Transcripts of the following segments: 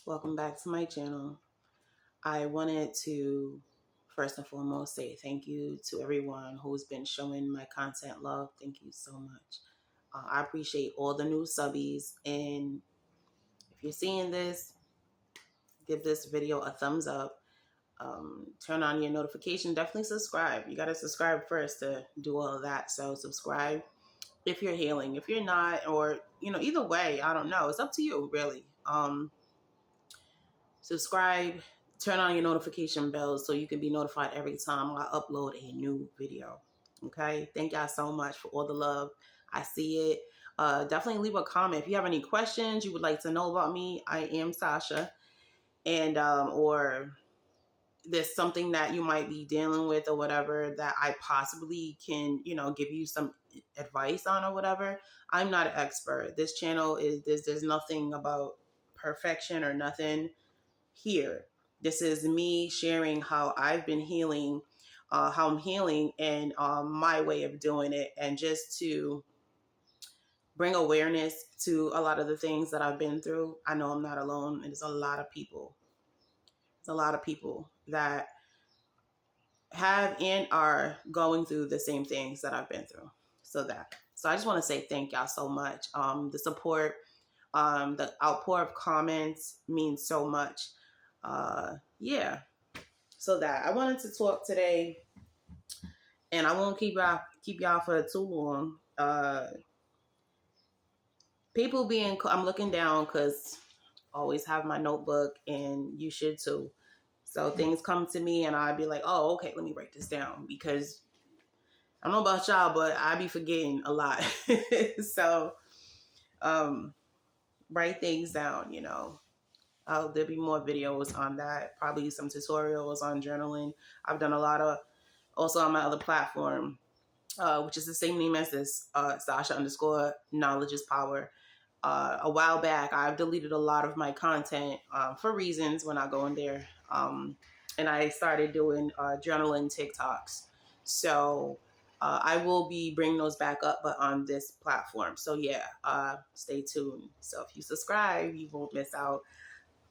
Welcome back to my channel. I wanted to first and foremost say thank you to everyone who's been showing my content love. Thank you so much. I appreciate all the new subbies, and if you're seeing this, give this video a thumbs up. Turn on your notification. Definitely subscribe. You got to subscribe first to do all of that. So subscribe if you're healing. If you're not, or either way, I don't know. It's up to you, really. Subscribe, turn on your notification bells so you can be notified every time I upload a new video. Okay, thank y'all so much for all the love. I see it. Definitely leave a comment if you have any questions you would like to know about me. I am Sasha, and or there's something that you might be dealing with or whatever that I possibly can give you some advice on or whatever. I'm not an expert. This channel is there's nothing about perfection or nothing here. This is me sharing how I've been healing, how I'm healing, and my way of doing it, and just to bring awareness to a lot of the things that I've been through. I know I'm not alone, and there's a lot of people. There's a lot of people that have and are going through the same things that I've been through. So I just want to say thank y'all so much. The support, the outpour of comments means so much. Yeah. So that I wanted to talk today, and I won't keep y'all for too long. People being, I'm looking down because I always have my notebook, and you should too. So things come to me, and I'd be like, oh, okay, let me write this down, because I don't know about y'all, but I be forgetting a lot. So, write things down, there'll be more videos on that, probably some tutorials on journaling. I've done a lot of, also on my other platform, which is the same name as this, Sasha_knowledge is power. A while back, I've deleted a lot of my content for reasons when I go in there. And I started doing journaling TikToks. So I will be bringing those back up, but on this platform. So yeah, stay tuned. So if you subscribe, you won't miss out.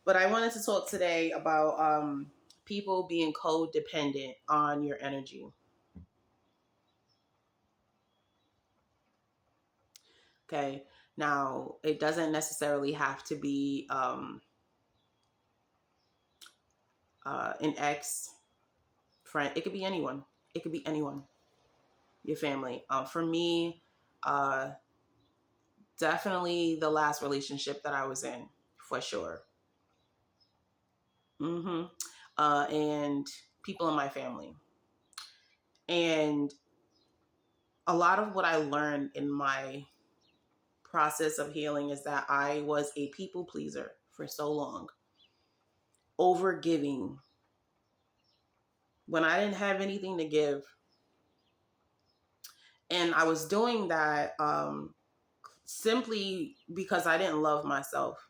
But I wanted to talk today about people being codependent on your energy. Okay. Now, it doesn't necessarily have to be an ex friend. It could be anyone. It could be anyone. Your family. For me, definitely the last relationship that I was in, for sure. And people in my family. And a lot of what I learned in my process of healing is that I was a people pleaser for so long, over giving when I didn't have anything to give. And I was doing that simply because I didn't love myself.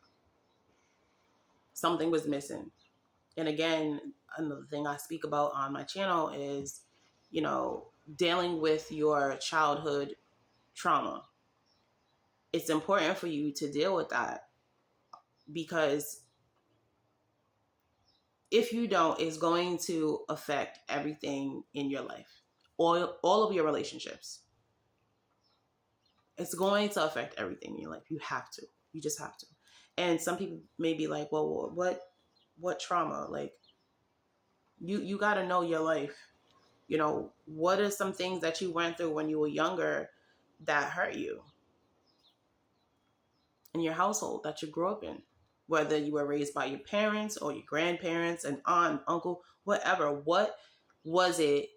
Something was missing. And again, another thing I speak about on my channel is, dealing with your childhood trauma. It's important for you to deal with that, because if you don't, it's going to affect everything in your life, all of your relationships. It's going to affect everything in your life. You have to. You just have to. And some people may be like, well, what trauma? Like, you got to know your life. What are some things that you went through when you were younger that hurt you in your household that you grew up in? Whether you were raised by your parents or your grandparents, an aunt, uncle, whatever. What was it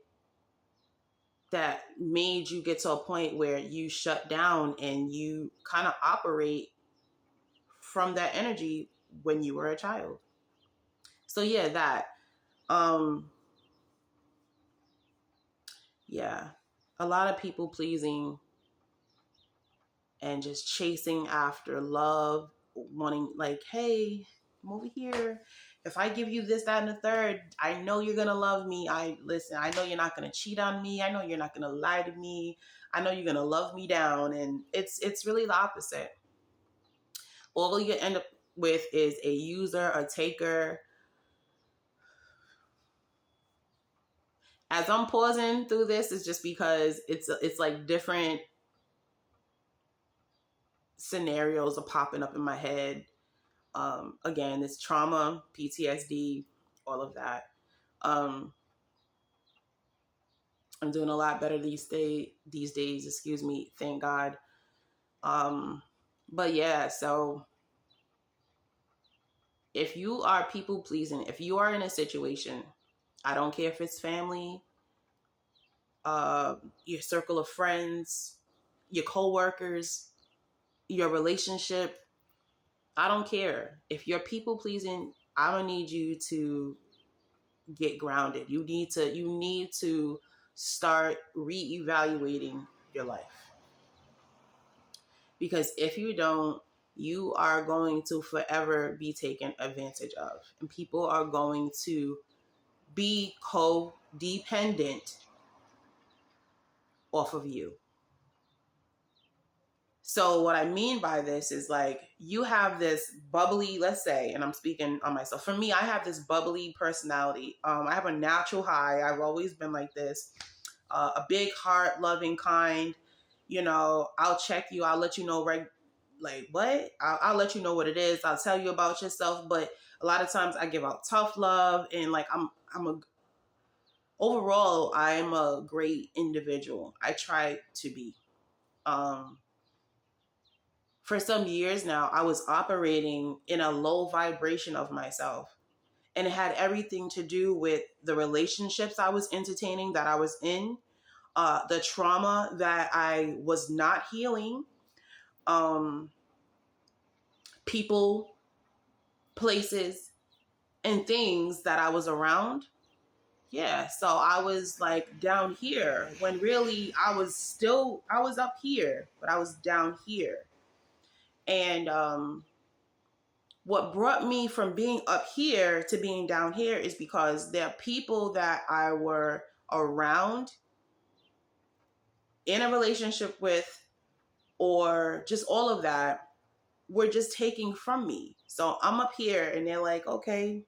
that made you get to a point where you shut down and you kind of operate from that energy when you were a child? So yeah, that. Yeah, a lot of people pleasing and just chasing after love, wanting like, hey, come over here. If I give you this, that, and the third, I know you're going to love me. I know you're not going to cheat on me. I know you're not going to lie to me. I know you're going to love me down. And it's really the opposite. All you end up with is a user, a taker. As I'm pausing through this, it's just because it's like different scenarios are popping up in my head. Again, it's trauma, PTSD, all of that. I'm doing a lot better these days, excuse me, thank God. But yeah, so if you are people pleasing, if you are in a situation, I don't care if it's family, your circle of friends, your coworkers, your relationship, I don't care. If you're people pleasing, I'm gonna need you to get grounded. You need to start reevaluating your life. Because if you don't, you are going to forever be taken advantage of. And people are going to be codependent off of you. So what I mean by this is like you have this bubbly, let's say, and I'm speaking on myself. For me, I have this bubbly personality. I have a natural high. I've always been like this. A big heart, loving, kind. You know, I'll check you. I'll let you know like what? I'll let you know what it is. I'll tell you about yourself. But a lot of times I give out tough love, and like overall, I'm a great individual. I try to be. For some years now, I was operating in a low vibration of myself. And it had everything to do with the relationships I was entertaining, that I was in, the trauma that I was not healing, people, places, and things that I was around. Yeah, so I was like down here when really I was up here, but I was down here. And what brought me from being up here to being down here is because there are people that I were around, in a relationship with, or just all of that, were just taking from me. So I'm up here and they're like, okay.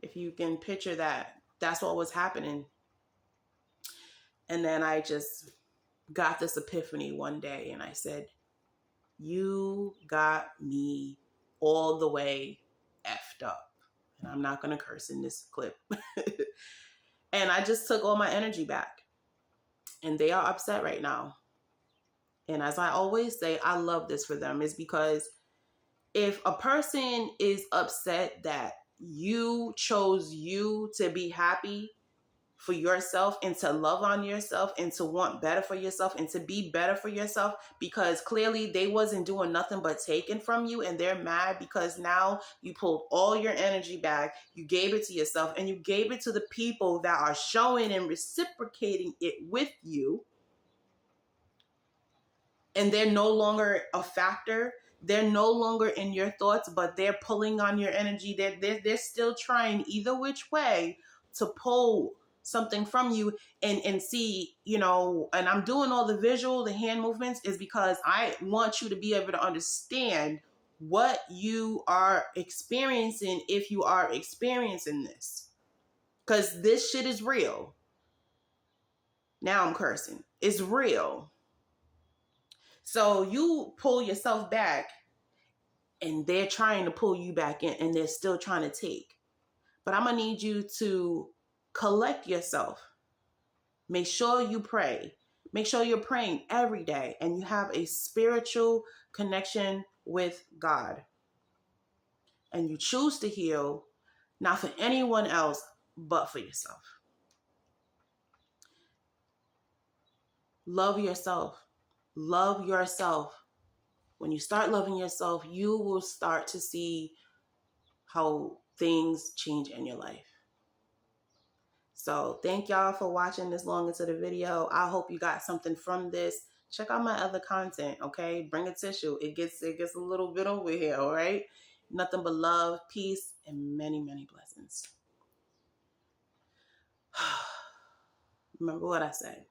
If you can picture that, that's what was happening. And then I just got this epiphany one day and I said, you got me all the way effed up. And I'm not going to curse in this clip. And I just took all my energy back. And they are upset right now. And as I always say, I love this for them, is because if a person is upset that you chose you to be happy for yourself and to love on yourself and to want better for yourself and to be better for yourself, because clearly they wasn't doing nothing but taking from you, and they're mad because now you pulled all your energy back, you gave it to yourself, and you gave it to the people that are showing and reciprocating it with you, and they're no longer a factor. They're no longer in your thoughts, but they're pulling on your energy. They're still trying either which way to pull something from you and see, you know, and I'm doing all the the hand movements is because I want you to be able to understand what you are experiencing if you are experiencing this. Because this shit is real. Now I'm cursing. It's real. So you pull yourself back and they're trying to pull you back in and they're still trying to take. But I'm going to need you to collect yourself. Make sure you pray. Make sure you're praying every day and you have a spiritual connection with God. And you choose to heal, not for anyone else, but for yourself. Love yourself. Love yourself. When you start loving yourself, you will start to see how things change in your life. So thank y'all for watching this long into the video. I hope you got something from this. Check out my other content, okay? Bring a tissue. It gets a little bit over here, all right? Nothing but love, peace, and many, many blessings. Remember what I said.